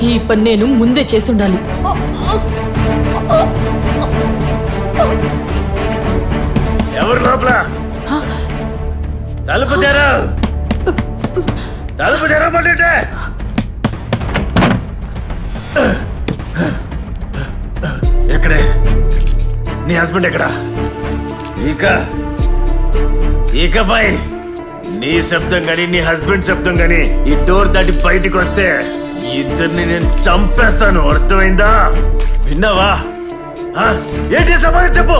ఈ పని నేను ముందే చేసుండాలి. ఎవరు లోపల? తలుపు తెరా, తలుపు తెరమంటే. ఎక్కడే నీ హస్బెండ్? ఎక్కడా? ఇకపై నీ శబ్దం గాని నీ హస్బెండ్ శబ్దం గాని ఈ డోర్ దాటి బయటికి వస్తే ఇద్దరిని నేను చంపేస్తాను. అర్థమైందా? విన్నావా? ఏంటి సమాధానం చెప్పు.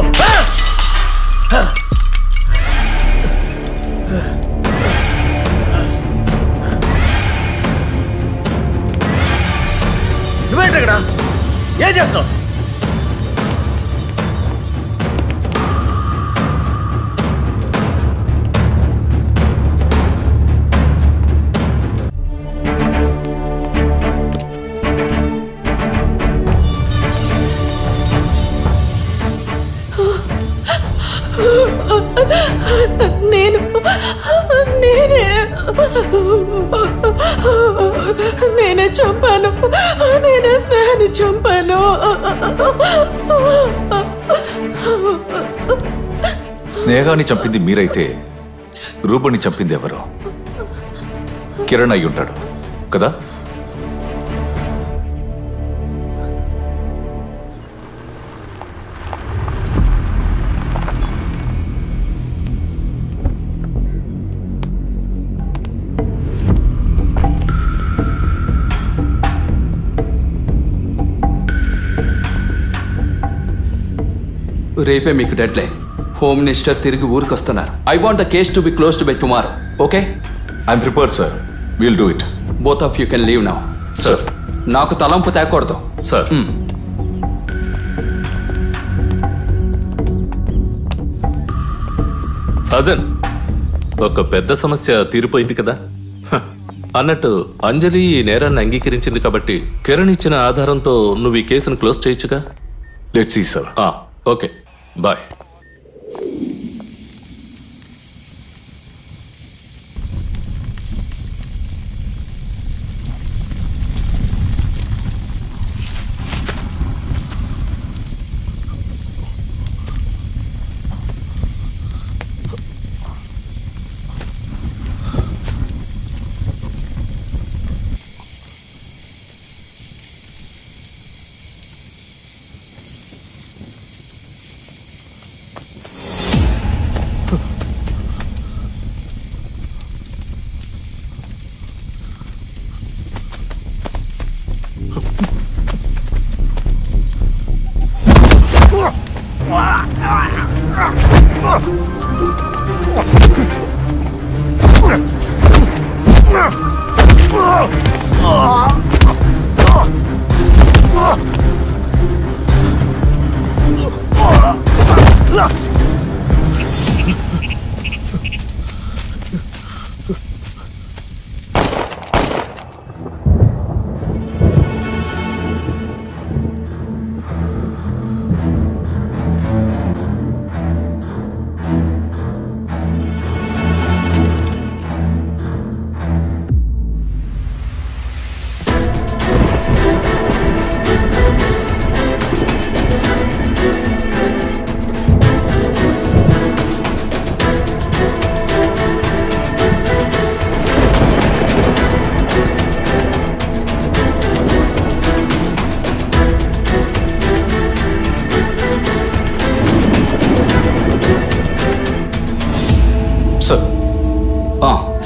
నువ్వేంటక్కడ? ఏం చేస్తావు? నేనే చంపాను. నేనే స్నేహాన్ని చంపాను. స్నేహాన్ని చంపింది మీరైతే రూపని చంపింది ఎవరు? కిరణ్ అయి ఉంటాడు కదా? రేపే మీకు డెడ్ లైన్. హోమ్ మినిస్టర్ తిరిగి ఊరికి వస్తున్నారు. I want the case to be closed by tomorrow. Okay? I'm prepared sir. Will do it. Both of you can leave now. Sir. నాకు తలంపు తేకూడదు సార్. సజన్, ఒక పెద్ద సమస్య తీరిపోయింది కదా. అన్నట్టు అంజలి ఈ నేరాన్ని అంగీకరించింది కాబట్టి కిరణ్ ఇచ్చిన ఆధారంతో నువ్వు ఈ కేసును క్లోజ్ చేయొచ్చుగా. Let's see sir. Okay, bye.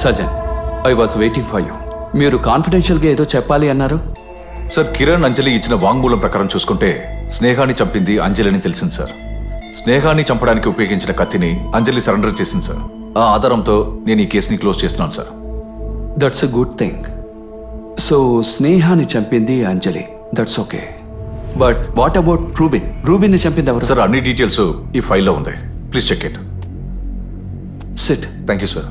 Sajan, I was waiting for you. మీరు కాన్ఫిడెన్షియల్గా ఏదో చెప్పాలి అన్నారు. సార్, కిరణ్ అంజలి ఇచ్చిన వాంగ్మూలం ప్రకారం చూసుకుంటే స్నేహాన్ని చంపింది అంజలిని తెలిసింది సార్. స్నేహాన్ని చంపడానికి ఉపయోగించిన కత్తిని అంజలి సరెండర్ చేసింది సార్. ఆ ఆధారంతో నేను ఈ కేసుని క్లోజ్ చేస్తున్నాను sir. That's a good thing. So స్నేహాన్ని చంపింది Anjali, that's okay. But what about Rubin? రూబిన్ని చంపింది ఎవరు? సార్, అన్ని డీటెయిల్స్ ఈ ఫైల్లో ఉంది. Please check it. Sit. Thank you sir.